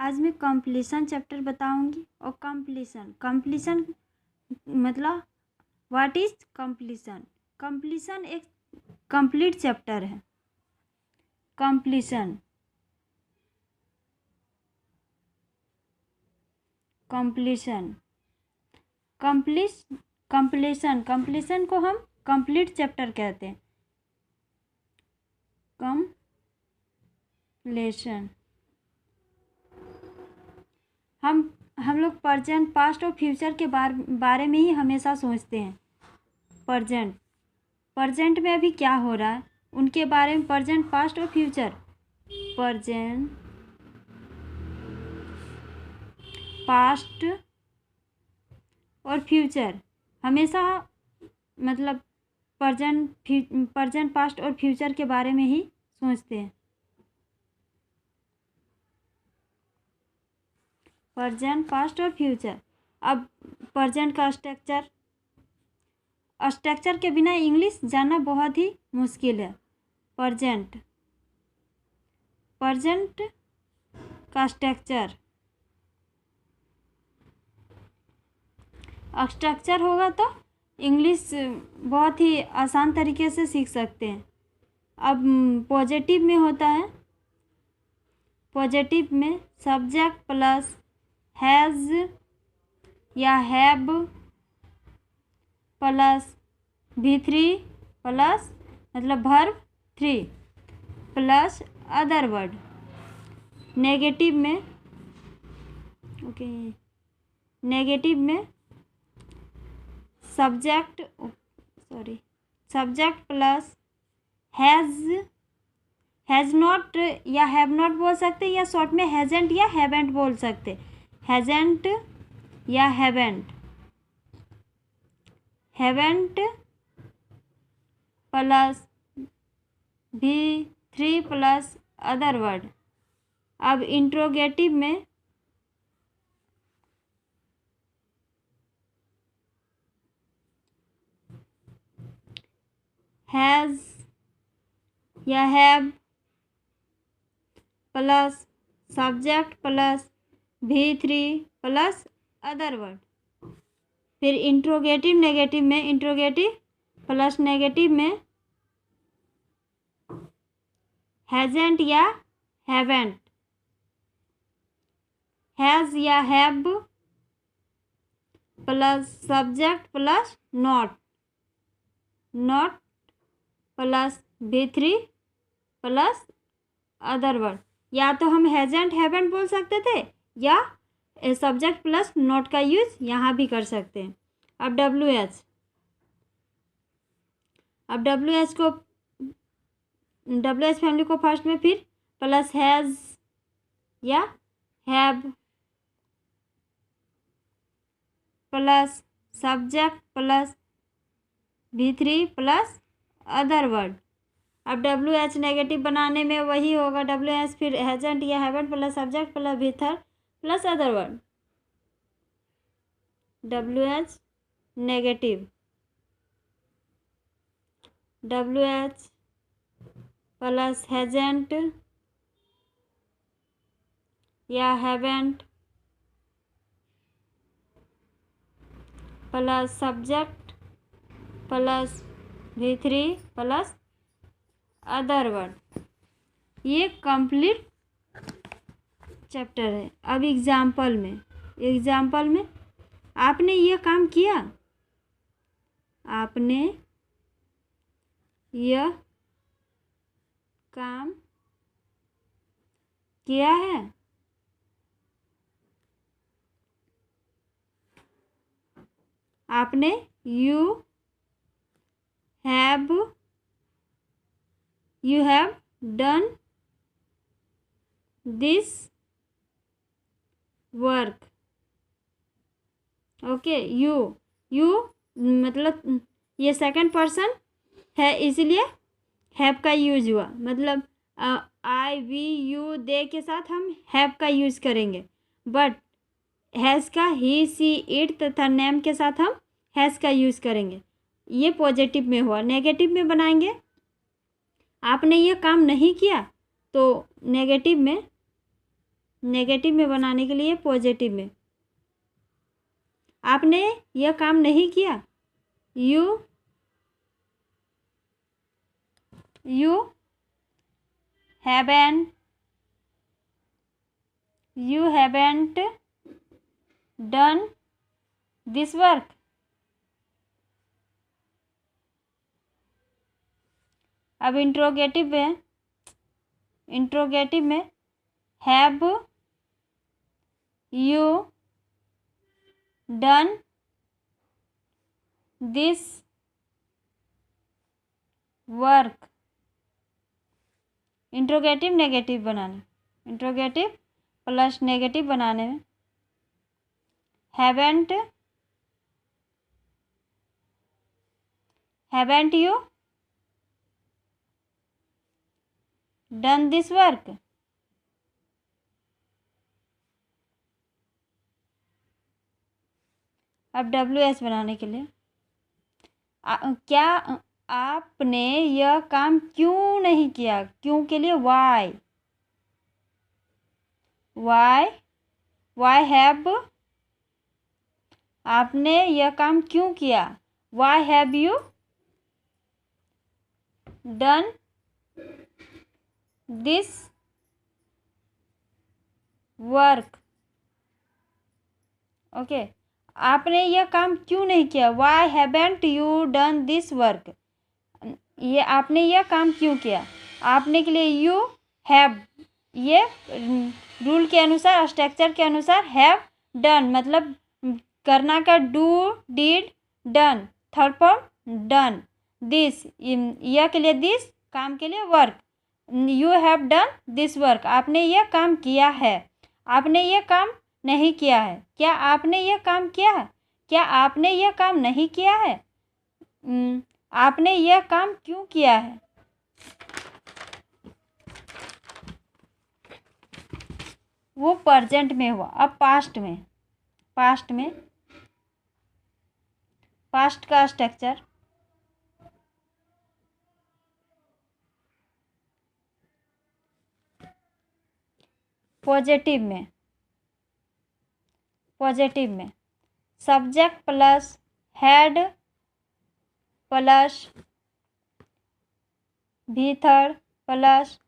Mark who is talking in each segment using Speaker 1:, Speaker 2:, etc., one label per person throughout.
Speaker 1: आज मैं completion chapter बताऊंगी। और कंप्लीशन मतलब व्हाट इज कंप्लीशन। कंप्लीशन एक कंप्लीट चैप्टर है। कंप्लीशन कंप्लीशन को हम कंप्लीट चैप्टर कहते हैं। कंप्लीशन हम लोग प्रेजेंट, पास्ट और फ्यूचर के बारे में ही हमेशा सोचते हैं। प्रेजेंट में अभी क्या हो रहा है उनके बारे में, प्रेजेंट, पास्ट और फ्यूचर। प्रेजेंट, पास्ट और फ्यूचर हमेशा मतलब प्रेजेंट, पास्ट और फ्यूचर के बारे में ही सोचते हैं। प्रेजेंट, पास्ट और फ्यूचर। अब प्रेजेंट का स्ट्रक्चर के बिना इंग्लिश जानना बहुत ही मुश्किल है। प्रेजेंट का स्ट्रक्चर होगा तो इंग्लिश बहुत ही आसान तरीके से सीख सकते हैं। अब पॉजिटिव में होता है, पॉजिटिव में सब्जेक्ट प्लस हैज़ या हैव प्लस V3 प्लस मतलब verb 3 plus other word. Negative में नेगेटिव में सब्जेक्ट प्लस हैज़ नॉट या हैव नॉट बोल सकते, या शॉर्ट में हैजेंट या हैवेंट बोल सकते। हैजेंट या haven't plus V3 plus other word. अब इंट्रोगेटिव में हैज़ या have plus subject plus V3 plus other word. फिर इंट्रोगेटिव नेगेटिव में इंट्रोगेटिव प्लस नेगेटिव में हैजेंट या हैवेंट, हैज़ या have plus subject plus not plus V3 plus other word. या तो हम हैजेंट हैवेंट बोल सकते थे या सब्जेक्ट प्लस नॉट का यूज यहाँ भी कर सकते हैं। अब WH फैमिली को फर्स्ट में, फिर प्लस हैज़ या have plus subject plus V3 plus other word. अब WH नेगेटिव बनाने में वही होगा, WH फिर हैजेंट या haven't plus subject plus V3 plus other word. WH negative, WH plus hasn't या haven't plus subject plus V3 plus other word. ये complete chapter है। अब एग्जाम्पल में आपने ये काम किया, आपने यह काम किया है। आपने you have done this work. Okay, you मतलब ये सेकंड पर्सन है, इसलिए हैव का यूज हुआ। मतलब आई, वी, यू, दे के साथ हम हैव का यूज करेंगे, बट हैज़ का ही, सी, इट तथा नेम के साथ हम हैज़ का यूज करेंगे। ये पॉजिटिव में हुआ। नेगेटिव में बनाएंगे, आपने ये काम नहीं किया तो नेगेटिव में नेगेटिव में बनाने के लिए पॉजिटिव में। आपने यह काम नहीं किया। You haven't done this work. अब इंट्रोगेटिव में have you done this work. Interrogative negative बनाने, इंट्रोगेटिव प्लस नेगेटिव बनाने में haven't you done this work. अब WH बनाने के लिए क्या आपने यह काम क्यों नहीं किया। क्यों के लिए वाई हैव, आपने यह काम क्यों किया। Why have you done this work. Okay, आपने यह काम क्यों नहीं किया। Why haven't you done this work. ये आपने यह काम क्यों किया। आपने के लिए यू हैव, ये रूल के अनुसार, स्ट्रक्चर के अनुसार हैव डन मतलब करना का do, did, done, third form done. This, यह के लिए दिस, काम के लिए work. You have done this work, आपने यह काम किया है। आपने यह काम नहीं किया है। क्या आपने यह काम किया है। क्या आपने यह काम नहीं किया है। आपने यह काम क्यों किया है। वो प्रेजेंट में हुआ। अब पास्ट का स्ट्रक्चर पॉजिटिव में subject plus had plus V3 plus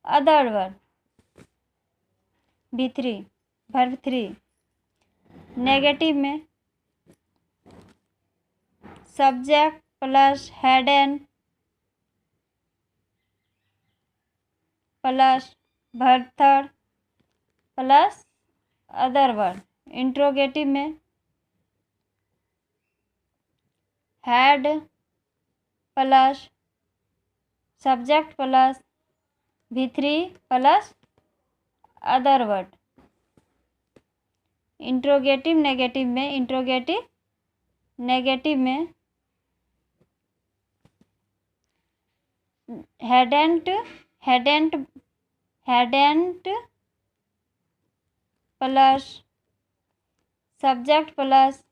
Speaker 1: other verb V3 verb 3। Negative में subject plus hadn't plus verb 3 plus other verb. Interrogative में had plus subject plus V3 plus other word. Interrogative negative में hadn't plus subject plus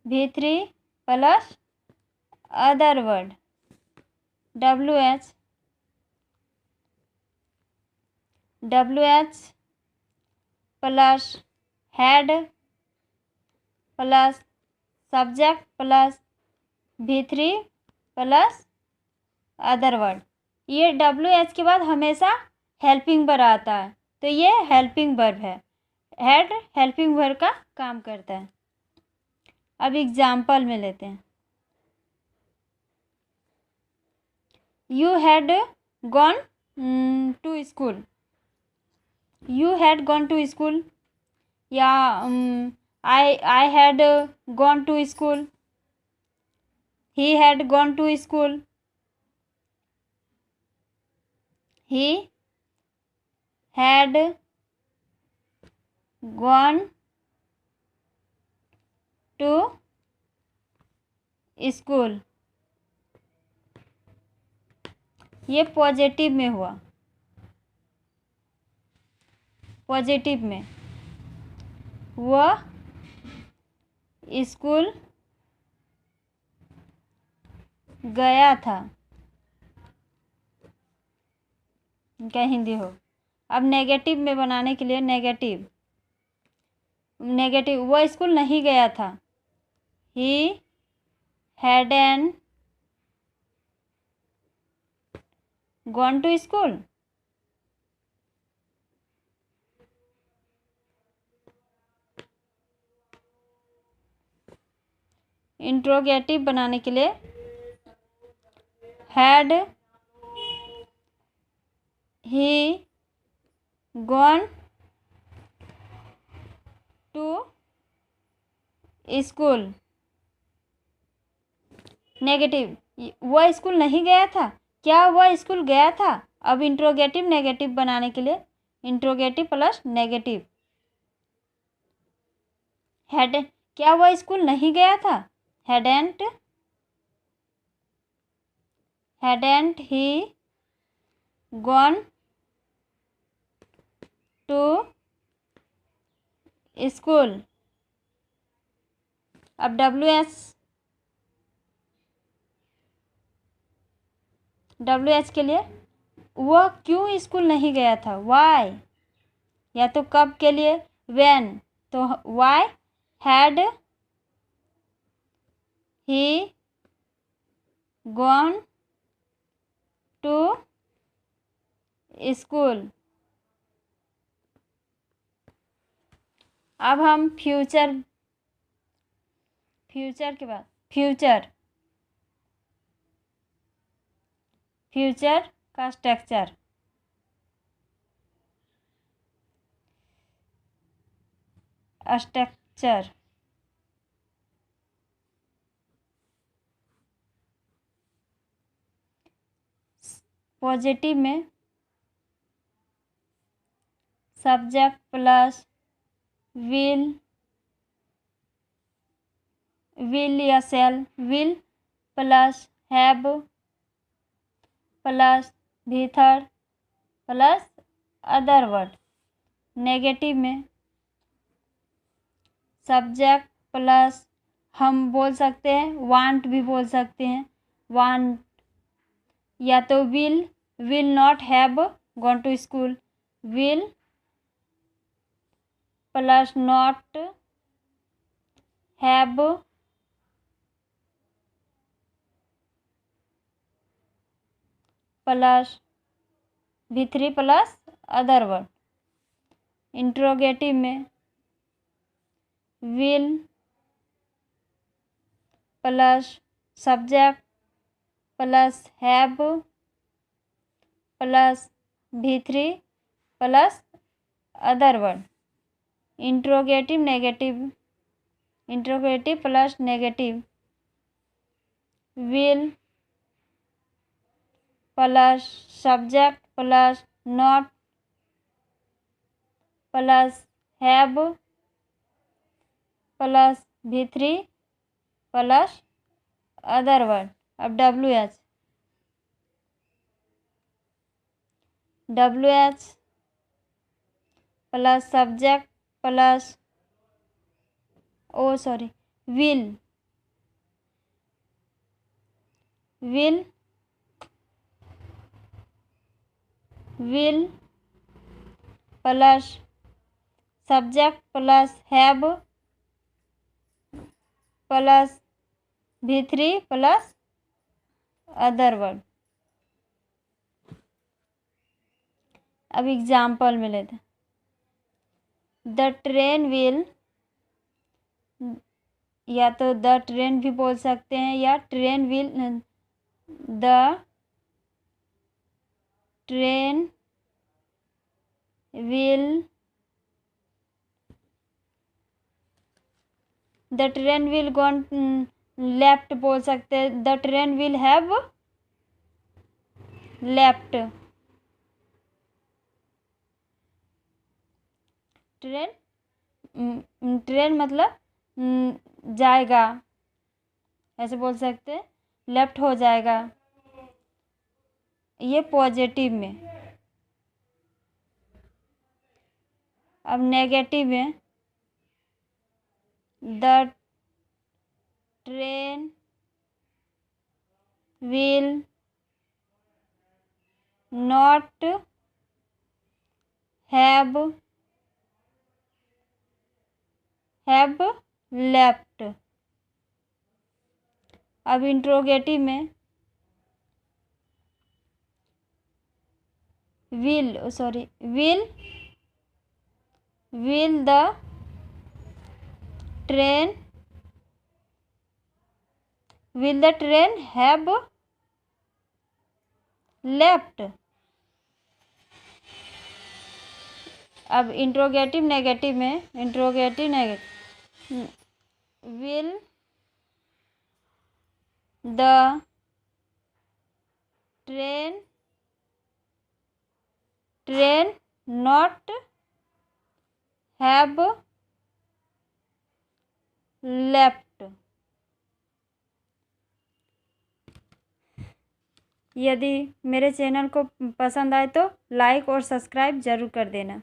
Speaker 1: V3 plus other word. WH plus had plus subject plus V3 plus other word. ये WH के बाद हमेशा helping verb आता है, तो ये helping verb है। हेड हेल्पिंग वर्ब का काम करता है। अब एग्जाम्पल में लेते हैं। You had gone to school. You had gone to school या I had gone to school. He had gone to school. He had gone to school. ये पॉजिटिव में हुआ। पॉजिटिव में वह स्कूल गया था। क्या हिंदी हो। अब नेगेटिव में बनाने के लिए नेगेटिव नेगेटिव, वो स्कूल नहीं गया था। He hadn't gone to school. Interrogative बनाने के लिए had he gone to school. Negative, वह स्कूल नहीं गया था, क्या वह स्कूल गया था। अब इंट्रोगेटिव नेगेटिव बनाने के लिए इंट्रोगेटिव प्लस नेगेटिव। हैड, क्या वह स्कूल नहीं गया था। Hadn't he gone to school. अब WH के लिए वह क्यों स्कूल नहीं गया था। वाई, या तो कब के लिए व्हेन, तो why had he gone to school. अब हम फ्यूचर के बाद फ्यूचर का स्ट्रक्चर। पॉजिटिव में सब्जेक्ट प्लस विल या shall, will plus have plus भी third plus other word. Negative में सब्जेक्ट प्लस हम बोल सकते हैं वांट भी बोल सकते हैं, वांट, या तो will not have gone to school, will plus not have plus V3 plus other word. Interrogative में will plus subject plus have plus V3 plus other word. Interrogative plus negative, will plus subject plus not plus have plus V3 plus other word. अब WH plus subject plus will plus subject plus have plus V3 plus other word. अब example में लेते हैं। The train will, या तो the train भी बोल सकते हैं या train will, the train will, the train will gone left बोल सकते हैं, the train will have left. Train मतलब जाएगा, ऐसे बोल सकते हैं, लेफ्ट हो जाएगा, ये पॉजिटिव में। अब नेगेटिव में the train will not have left. अब इंट्रोगेटिव में will the train have left. अब इंट्रोगेटिव नेगेटिव में will the train not have left. यदि मेरे चैनल को पसंद आए तो लाइक और सब्सक्राइब ज़रूर कर देना।